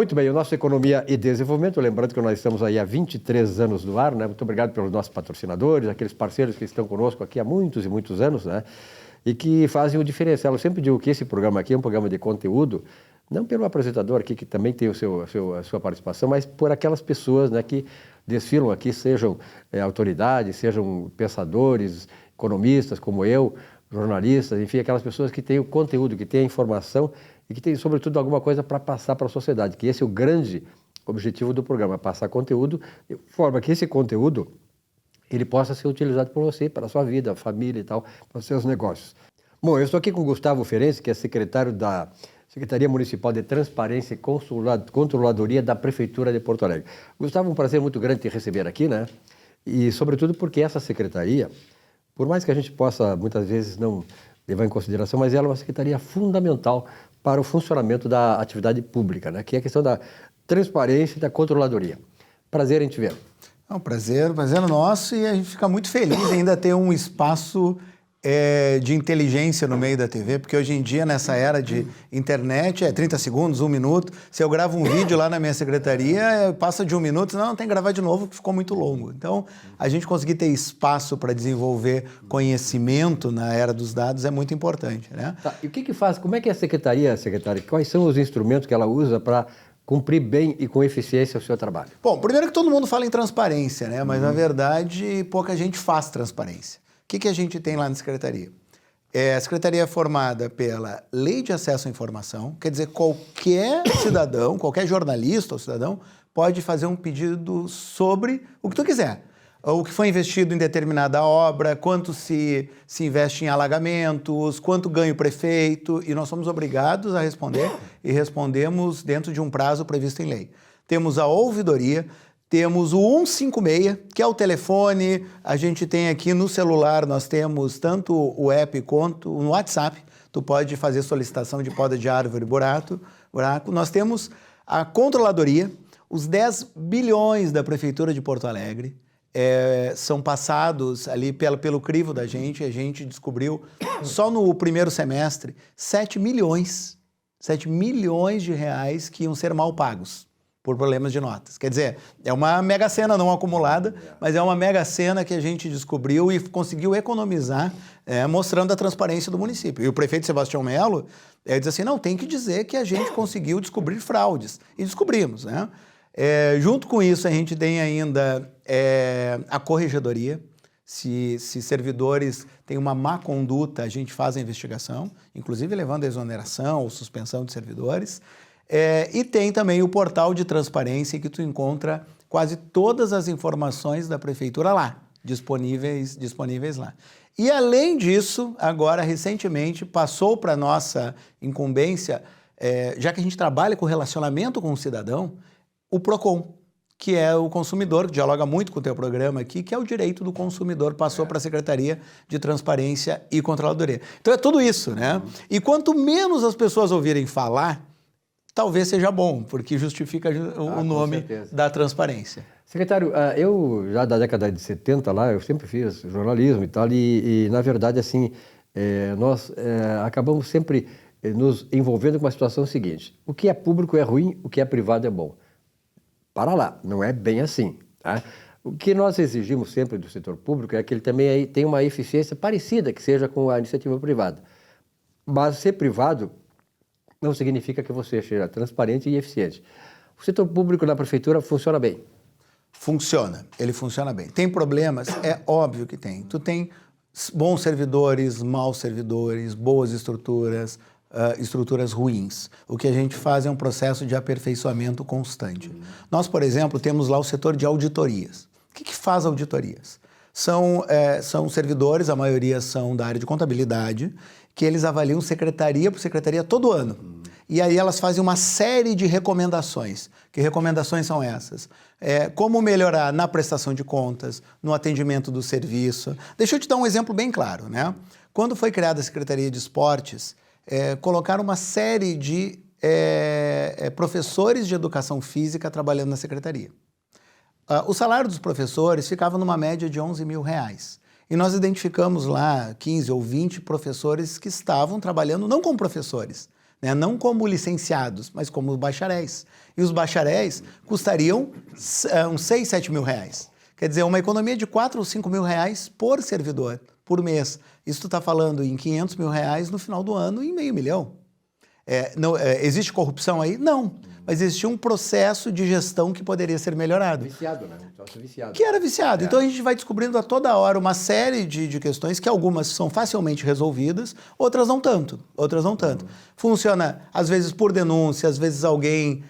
Muito bem, o nosso Economia e Desenvolvimento, lembrando que nós estamos aí há 23 anos no ar, né? Muito obrigado pelos nossos patrocinadores, aqueles parceiros que estão conosco aqui há muitos e muitos anos, né? E que fazem o diferencial. Eu sempre digo que esse programa aqui é um programa de conteúdo, não pelo apresentador aqui, que também tem a sua participação, mas por aquelas pessoas, né, que desfilam aqui, sejam autoridades, sejam pensadores, economistas como eu, jornalistas, enfim, aquelas pessoas que têm o conteúdo, que têm a informação e que têm, sobretudo, alguma coisa para passar para a sociedade, que esse é o grande objetivo do programa, passar conteúdo, de forma que esse conteúdo ele possa ser utilizado por você, para a sua vida, família e tal, para os seus negócios. Bom, eu estou aqui com o Gustavo Ferenc, que é secretário da Secretaria Municipal de Transparência e Controladoria da Prefeitura de Porto Alegre. Gustavo, um prazer muito grande te receber aqui, né? E, sobretudo, porque essa secretaria, por mais que a gente possa, muitas vezes, não levar em consideração, mas ela é uma secretaria fundamental para o funcionamento da atividade pública, né? Que é a questão da transparência e da controladoria. Prazer em te ver. É um prazer nosso, e a gente fica muito feliz em ainda ter um espaço de inteligência no meio da TV, porque hoje em dia, nessa era de internet, é 30 segundos, 1 minuto. Se eu gravo um vídeo lá na minha secretaria, passa de 1 minuto, não, tem que gravar de novo, que ficou muito longo. Então, a gente conseguir ter espaço para desenvolver conhecimento na era dos dados é muito importante, né? Tá, e o que faz, como é que a secretária, quais são os instrumentos que ela usa para cumprir bem e com eficiência o seu trabalho? Bom, primeiro que todo mundo fala em transparência, né? Mas, na verdade, pouca gente faz transparência. O que a gente tem lá na Secretaria? A Secretaria é formada pela Lei de Acesso à Informação, quer dizer, qualquer cidadão, qualquer jornalista ou cidadão pode fazer um pedido sobre o que tu quiser. O que foi investido em determinada obra, quanto se investe em alagamentos, quanto ganha o prefeito, e nós somos obrigados a responder, e respondemos dentro de um prazo previsto em lei. Temos a ouvidoria, temos o 156, que é o telefone, a gente tem aqui no celular, nós temos tanto o app quanto no WhatsApp, tu pode fazer solicitação de poda de árvore, buraco. Nós temos a controladoria, os 10 bilhões da Prefeitura de Porto Alegre, são passados ali pelo crivo da gente, a gente descobriu só no primeiro semestre 7 milhões de reais que iam ser mal pagos por problemas de notas. Quer dizer, é uma mega-sena não acumulada, mas é uma mega-sena que a gente descobriu e conseguiu economizar, mostrando a transparência do município. E o prefeito Sebastião Melo diz assim, não, tem que dizer que a gente conseguiu descobrir fraudes. E descobrimos, né? Junto com isso, a gente tem ainda a corregedoria. Se servidores têm uma má conduta, a gente faz a investigação, inclusive levando a exoneração ou suspensão de servidores. E tem também o portal de transparência, que tu encontra quase todas as informações da prefeitura lá, disponíveis lá. E além disso, agora recentemente passou para a nossa incumbência, já que a gente trabalha com relacionamento com o cidadão, o PROCON, que é o consumidor, que dialoga muito com o teu programa aqui, que é o direito do consumidor, passou para a Secretaria de Transparência e Controladoria. Então é tudo isso, né? E quanto menos as pessoas ouvirem falar, talvez seja bom, porque justifica o nome da transparência. Secretário, eu já da década de 70 lá, eu sempre fiz jornalismo e tal, e na verdade, assim, nós acabamos sempre nos envolvendo com uma situação seguinte: o que é público é ruim, o que é privado é bom. Para lá, não é bem assim, tá? O que nós exigimos sempre do setor público é que ele também tenha uma eficiência parecida, que seja com a iniciativa privada. Mas ser privado não significa que você seja transparente e eficiente. O setor público na prefeitura funciona bem? Funciona, ele funciona bem. Tem problemas? É óbvio que tem. Tu tem bons servidores, maus servidores, boas estruturas, estruturas ruins. O que a gente faz é um processo de aperfeiçoamento constante. Nós, por exemplo, temos lá o setor de auditorias. O que faz auditorias? São servidores, a maioria são da área de contabilidade, que eles avaliam secretaria por secretaria todo ano. E aí elas fazem uma série de recomendações. Que recomendações são essas? Como melhorar na prestação de contas, no atendimento do serviço. Deixa eu te dar um exemplo bem claro, né? Quando foi criada a Secretaria de Esportes, colocaram uma série de professores de educação física trabalhando na secretaria. O salário dos professores ficava numa média de R$11 mil. E nós identificamos lá 15 ou 20 professores que estavam trabalhando não como professores, né? Não como licenciados, mas como bacharéis. E os bacharéis custariam uns 6, 7 mil reais. Quer dizer, uma economia de 4 ou 5 mil reais por servidor, por mês. Isso tu está falando em 500 mil reais no final do ano, em meio milhão. Existe corrupção aí? Não. Mas existia um processo de gestão que poderia ser melhorado. Viciado, né? Um troço viciado. Que era viciado. Então a gente vai descobrindo a toda hora uma série de questões que algumas são facilmente resolvidas, outras não tanto. Funciona, às vezes, por denúncia, às vezes alguém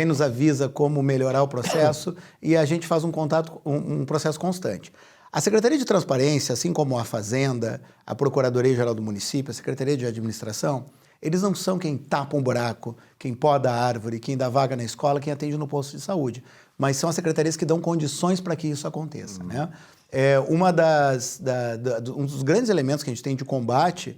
nos avisa como melhorar o processo e a gente faz um processo constante. A Secretaria de Transparência, assim como a Fazenda, a Procuradoria-Geral do Município, a Secretaria de Administração, eles não são quem tapa um buraco, quem poda a árvore, quem dá vaga na escola, quem atende no posto de saúde. Mas são as secretarias que dão condições para que isso aconteça. Né? Um dos grandes elementos que a gente tem de combate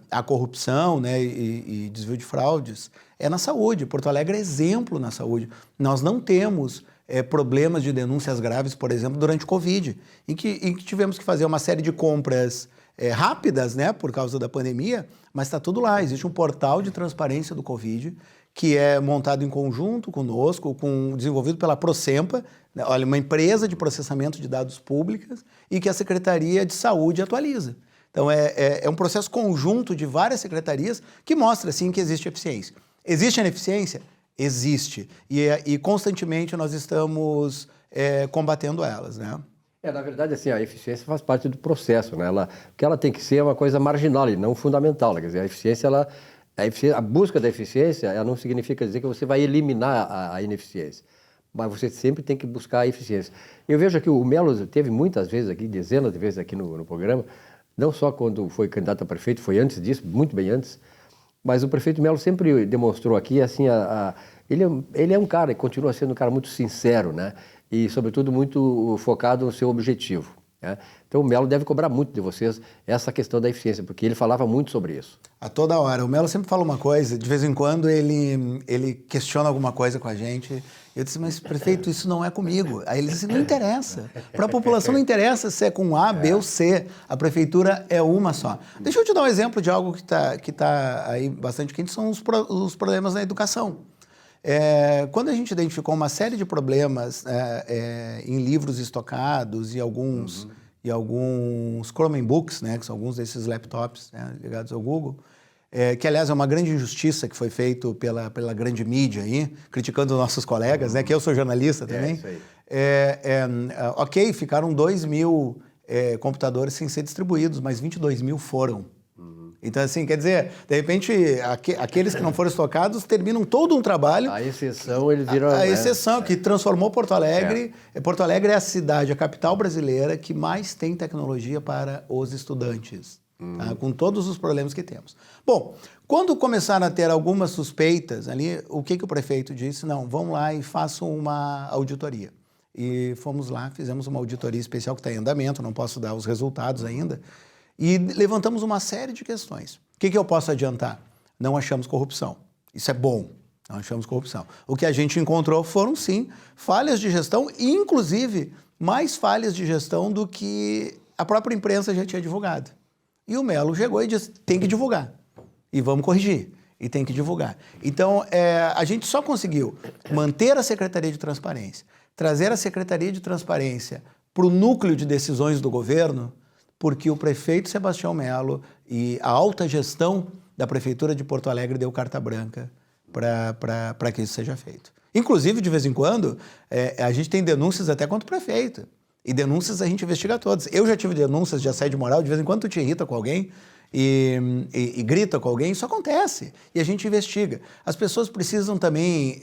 à corrupção, né, e desvio de fraudes é na saúde. Porto Alegre é exemplo na saúde. Nós não temos problemas de denúncias graves, por exemplo, durante o Covid, em que tivemos que fazer uma série de compras rápidas, né, por causa da pandemia, mas está tudo lá. Existe um portal de transparência do Covid que é montado em conjunto conosco, desenvolvido pela Procempa, né, olha, uma empresa de processamento de dados públicas e que a Secretaria de Saúde atualiza. Então, é um processo conjunto de várias secretarias que mostra, sim, que existe eficiência. Existe ineficiência? Existe. E constantemente nós estamos combatendo elas, né? Na verdade, assim, a eficiência faz parte do processo, né? O que ela tem que ser é uma coisa marginal e não fundamental, né? Quer dizer, a eficiência, a busca da eficiência, ela não significa dizer que você vai eliminar a ineficiência, mas você sempre tem que buscar a eficiência. Eu vejo aqui, o Melo teve muitas vezes aqui, dezenas de vezes aqui no programa, não só quando foi candidato a prefeito, foi antes disso, muito bem antes, mas o prefeito Melo sempre demonstrou aqui, assim, ele é um cara, e continua sendo um cara muito sincero, né? E, sobretudo, muito focado no seu objetivo, né? Então, o Melo deve cobrar muito de vocês essa questão da eficiência, porque ele falava muito sobre isso. A toda hora. O Melo sempre fala uma coisa, de vez em quando ele questiona alguma coisa com a gente. Eu disse, mas prefeito, isso não é comigo. Aí ele disse, não interessa. Para a população não interessa se é com A, B ou C. A prefeitura é uma só. Deixa eu te dar um exemplo de algo que tá aí bastante quente, são os problemas na educação. Quando a gente identificou uma série de problemas em livros estocados e alguns Chromebooks, né, que são alguns desses laptops, né, ligados ao Google, que, aliás, é uma grande injustiça que foi feito pela grande mídia aí, criticando nossos colegas, né, que eu sou jornalista também. Isso aí. Ok, ficaram 2.000 computadores sem ser distribuídos, mas 22 mil foram. Então, assim, quer dizer, de repente, aqueles que não foram estocados terminam todo um trabalho. A exceção, ele vira... A exceção, que transformou Porto Alegre. Porto Alegre é a cidade, a capital brasileira, que mais tem tecnologia para os estudantes, tá? Com todos os problemas que temos. Bom, quando começaram a ter algumas suspeitas ali, o que o prefeito disse? Não, vão lá e façam uma auditoria. E fomos lá, fizemos uma auditoria especial que está em andamento, não posso dar os resultados ainda, e levantamos uma série de questões. O que eu posso adiantar? Não achamos corrupção. Isso é bom. Não achamos corrupção. O que a gente encontrou foram, sim, falhas de gestão, e, inclusive, mais falhas de gestão do que a própria imprensa já tinha divulgado. E o Melo chegou e disse, tem que divulgar. E vamos corrigir. E tem que divulgar. Então, a gente só conseguiu manter a Secretaria de Transparência, trazer a Secretaria de Transparência para o núcleo de decisões do governo, porque o prefeito Sebastião Melo e a alta gestão da Prefeitura de Porto Alegre deu carta branca para que isso seja feito. Inclusive, de vez em quando, a gente tem denúncias até contra o prefeito. E denúncias a gente investiga todas. Eu já tive denúncias de assédio moral, de vez em quando tu te irrita com alguém e grita com alguém, isso acontece. E a gente investiga. As pessoas precisam também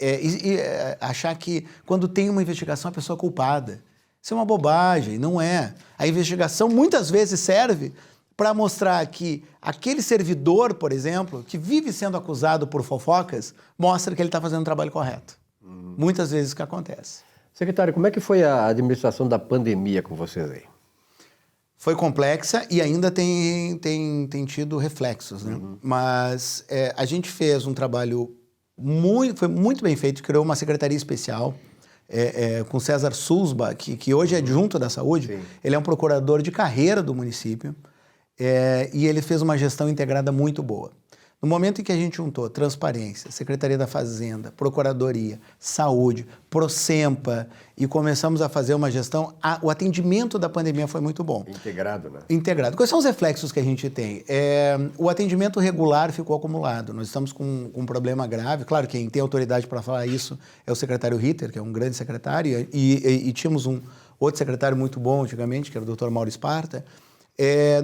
achar que quando tem uma investigação, a pessoa é culpada. Isso é uma bobagem, não é. A investigação muitas vezes serve para mostrar que aquele servidor, por exemplo, que vive sendo acusado por fofocas, mostra que ele está fazendo o trabalho correto. Muitas vezes que acontece. Secretário, como é que foi a administração da pandemia com vocês aí? Foi complexa e ainda tem tido reflexos, né? Mas a gente fez um trabalho foi muito bem feito, criou uma secretaria especial, com César Sulzbach, que hoje é adjunto da saúde. Sim. Ele é um procurador de carreira do município. e ele fez uma gestão integrada muito boa. No momento em que a gente juntou Transparência, Secretaria da Fazenda, Procuradoria, Saúde, Procempa e começamos a fazer uma gestão, o atendimento da pandemia foi muito bom. Integrado, né? Integrado. Quais são os reflexos que a gente tem? O atendimento regular ficou acumulado. Nós estamos com um problema grave. Claro, quem tem autoridade para falar isso é o secretário Ritter, que é um grande secretário, e tínhamos um outro secretário muito bom antigamente, que era o Dr. Mauro Esparta.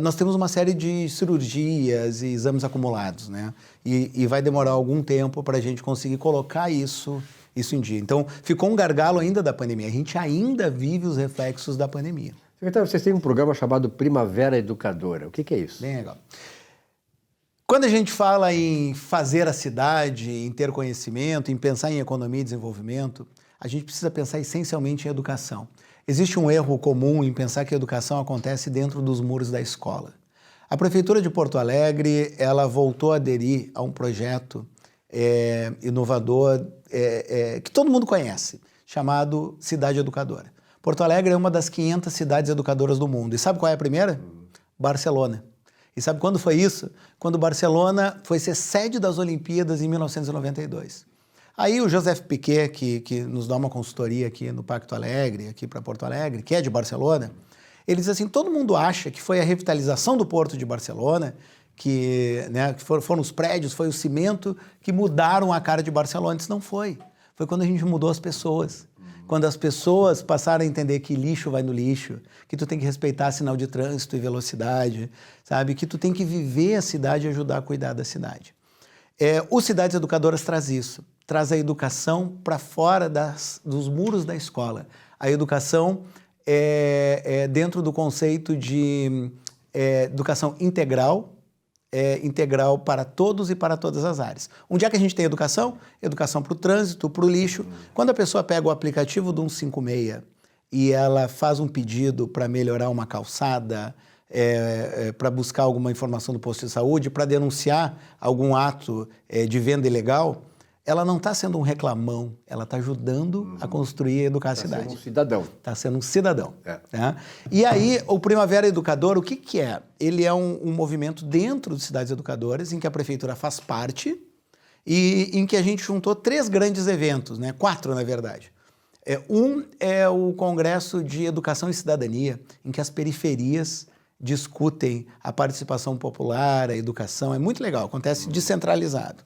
Nós temos uma série de cirurgias e exames acumulados, né? E vai demorar algum tempo para a gente conseguir colocar isso em dia. Então, ficou um gargalo ainda da pandemia. A gente ainda vive os reflexos da pandemia. Secretário, vocês têm um programa chamado Primavera Educadora. O que é isso? Bem legal. Quando a gente fala em fazer a cidade, em ter conhecimento, em pensar em economia e desenvolvimento, a gente precisa pensar essencialmente em educação. Existe um erro comum em pensar que a educação acontece dentro dos muros da escola. A Prefeitura de Porto Alegre, ela voltou a aderir a um projeto inovador que todo mundo conhece, chamado Cidade Educadora. Porto Alegre é uma das 500 cidades educadoras do mundo. E sabe qual é a primeira? Barcelona. E sabe quando foi isso? Quando Barcelona foi ser sede das Olimpíadas em 1992. Aí o Joseph Piquet, que nos dá uma consultoria aqui no Pacto Alegre, aqui para Porto Alegre, que é de Barcelona, ele diz assim, todo mundo acha que foi a revitalização do Porto de Barcelona, que foram os prédios, foi o cimento que mudaram a cara de Barcelona. Isso não foi. Foi quando a gente mudou as pessoas. Quando as pessoas passaram a entender que lixo vai no lixo, que tu tem que respeitar sinal de trânsito e velocidade, sabe? Que tu tem que viver a cidade e ajudar a cuidar da cidade. O Cidades Educadoras traz isso. Traz a educação para fora dos muros da escola. A educação dentro do conceito de educação integral, integral para todos e para todas as áreas. Onde é que a gente tem educação? Educação para o trânsito, para o lixo. Quando a pessoa pega o aplicativo do 156 e ela faz um pedido para melhorar uma calçada, para buscar alguma informação do posto de saúde, para denunciar algum ato de venda ilegal, ela não está sendo um reclamão, ela está ajudando a construir e educar a cidade. Está sendo um cidadão. Está sendo um cidadão. Né? E aí, o Primavera Educadora, o que é? Ele é um movimento dentro de Cidades Educadoras, em que a Prefeitura faz parte e em que a gente juntou 3 grandes eventos, né? 4, na verdade. Um é o Congresso de Educação e Cidadania, em que as periferias discutem a participação popular, a educação. É muito legal, acontece descentralizado.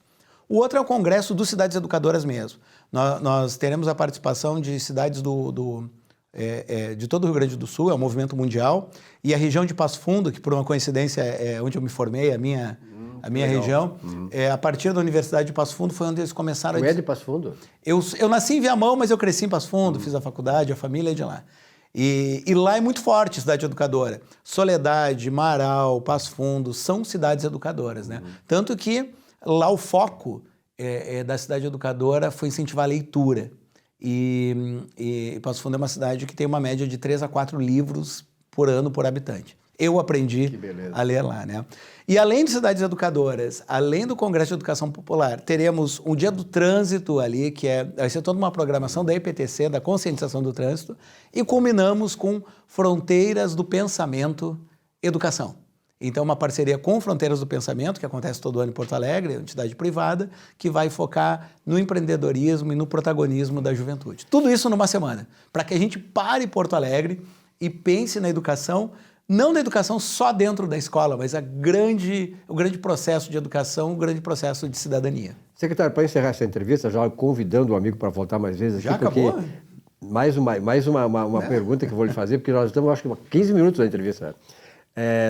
O outro é o Congresso dos Cidades Educadoras mesmo. Nós teremos a participação de cidades de todo o Rio Grande do Sul, é um movimento mundial, e a região de Passo Fundo, que por uma coincidência é onde eu me formei, a minha região, a partir da Universidade de Passo Fundo foi onde eles começaram Tu é de Passo Fundo? Eu nasci em Viamão, mas eu cresci em Passo Fundo, fiz a faculdade, a família é de lá. E lá é muito forte Cidade Educadora. Soledade, Marau, Passo Fundo são cidades educadoras, né? Tanto que lá o foco da Cidade Educadora foi incentivar a leitura. E Passo Fundo é uma cidade que tem uma média de 3 a 4 livros por ano por habitante. Eu aprendi a ler lá, né? E além de Cidades Educadoras, além do Congresso de Educação Popular, teremos um Dia do Trânsito ali, vai ser toda uma programação da EPTC, da conscientização do trânsito, e culminamos com Fronteiras do Pensamento Educação. Então, uma parceria com Fronteiras do Pensamento, que acontece todo ano em Porto Alegre, uma entidade privada, que vai focar no empreendedorismo e no protagonismo da juventude. Tudo isso numa semana, para que a gente pare Porto Alegre e pense na educação, não na educação só dentro da escola, mas o grande processo de educação, o grande processo de cidadania. Secretário, para encerrar essa entrevista, já convidando o amigo para voltar mais vezes aqui. Já acabou? Mais uma pergunta que eu vou lhe fazer, porque nós estamos, acho que, 15 minutos da entrevista.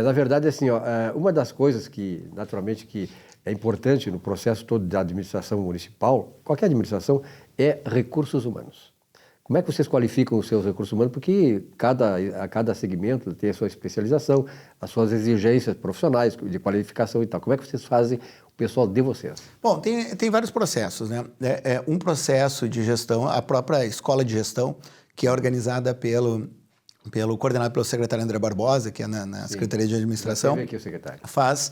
Na verdade, assim, uma das coisas que, naturalmente, que é importante no processo todo da administração municipal, qualquer administração, é recursos humanos. Como é que vocês qualificam os seus recursos humanos? Porque cada segmento tem a sua especialização, as suas exigências profissionais, de qualificação e tal. Como é que vocês fazem o pessoal de vocês? Bom, tem vários processos, né? Um processo de gestão, a própria escola de gestão, que é organizada pelo coordenado pelo secretário André Barbosa, que é na Secretaria de Administração, aqui o secretário. faz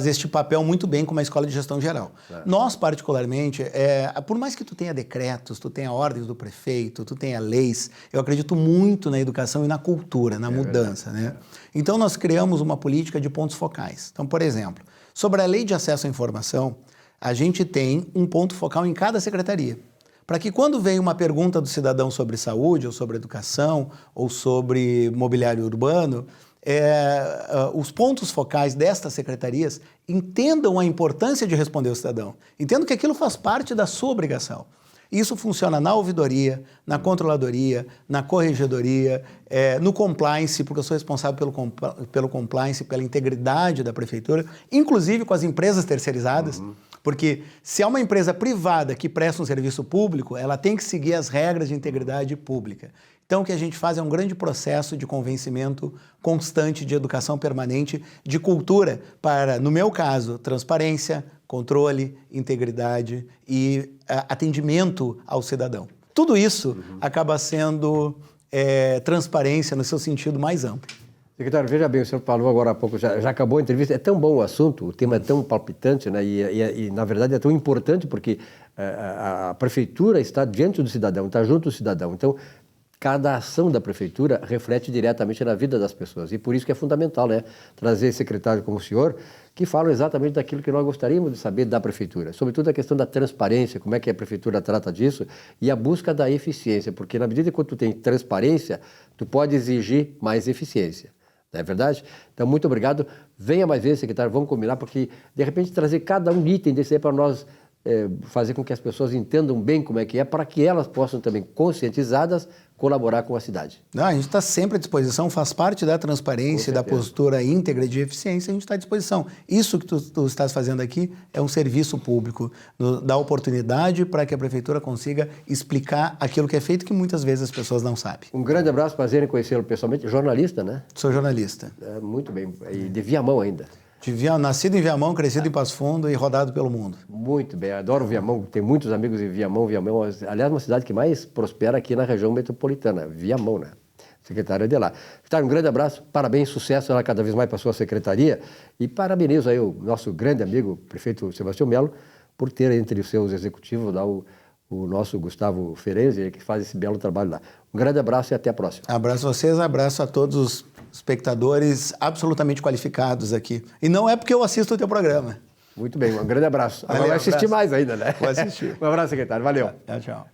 este papel muito bem como a Escola de Gestão Geral. Nós, particularmente, por mais que tu tenha decretos, tu tenha ordens do prefeito, tu tenha leis, eu acredito muito na educação e na cultura, na mudança, né? Então, nós criamos uma política de pontos focais. Então, por exemplo, sobre a Lei de Acesso à Informação, a gente tem um ponto focal em cada secretaria, para que quando vem uma pergunta do cidadão sobre saúde, ou sobre educação, ou sobre mobiliário urbano, os pontos focais destas secretarias entendam a importância de responder ao cidadão, entendam que aquilo faz parte da sua obrigação. Isso funciona na ouvidoria, na controladoria, na corregedoria, no compliance, porque eu sou responsável pelo compliance, pela integridade da prefeitura, inclusive com as empresas terceirizadas. Porque se é uma empresa privada que presta um serviço público, ela tem que seguir as regras de integridade pública. Então, o que a gente faz é um grande processo de convencimento constante, de educação permanente, de cultura para, no meu caso, transparência, controle, integridade e atendimento ao cidadão. Tudo isso acaba sendo transparência no seu sentido mais amplo. Secretário, veja bem, o senhor falou agora há pouco, já acabou a entrevista, é tão bom o assunto, o tema é tão palpitante, né? E na verdade é tão importante porque a prefeitura está diante do cidadão, está junto do cidadão. Então, cada ação da prefeitura reflete diretamente na vida das pessoas. E por isso que é fundamental, né, trazer secretário como o senhor, que falam exatamente daquilo que nós gostaríamos de saber da prefeitura. Sobretudo a questão da transparência, como é que a prefeitura trata disso, e a busca da eficiência, porque na medida que tu tem transparência, tu pode exigir mais eficiência. Não é verdade? Então, muito obrigado. Venha mais vezes, secretário, vamos combinar, porque, de repente, trazer cada um item desse aí para nós fazer com que as pessoas entendam bem como é que é, para que elas possam também, conscientizadas, colaborar com a cidade. Não, a gente está sempre à disposição, faz parte da transparência, da postura íntegra de eficiência, a gente está à disposição. Isso que tu estás fazendo aqui é um serviço público, dá oportunidade para que a prefeitura consiga explicar aquilo que é feito, que muitas vezes as pessoas não sabem. Um grande abraço, prazer em conhecê-lo pessoalmente. Jornalista, né? Sou jornalista. Muito bem, e de Viamão ainda. Nascido em Viamão, crescido em Passo Fundo e rodado pelo mundo. Muito bem, adoro Viamão, tenho muitos amigos em Viamão. Viamão, aliás, uma cidade que mais prospera aqui na região metropolitana, Viamão, né? Secretário é de lá. Secretário, um grande abraço, parabéns, sucesso ela cada vez mais para a sua secretaria e parabenizo aí o nosso grande amigo, o prefeito Sebastião Melo, por ter entre os seus executivos lá o nosso Gustavo Ferenzi, que faz esse belo trabalho lá. Um grande abraço e até a próxima. Abraço a vocês, abraço a todos os espectadores absolutamente qualificados aqui. E não é porque eu assisto o teu programa. Muito bem, um grande abraço. Valeu, vai assistir mais ainda, né? Vou assistir. Um abraço, secretário. Valeu. Tchau.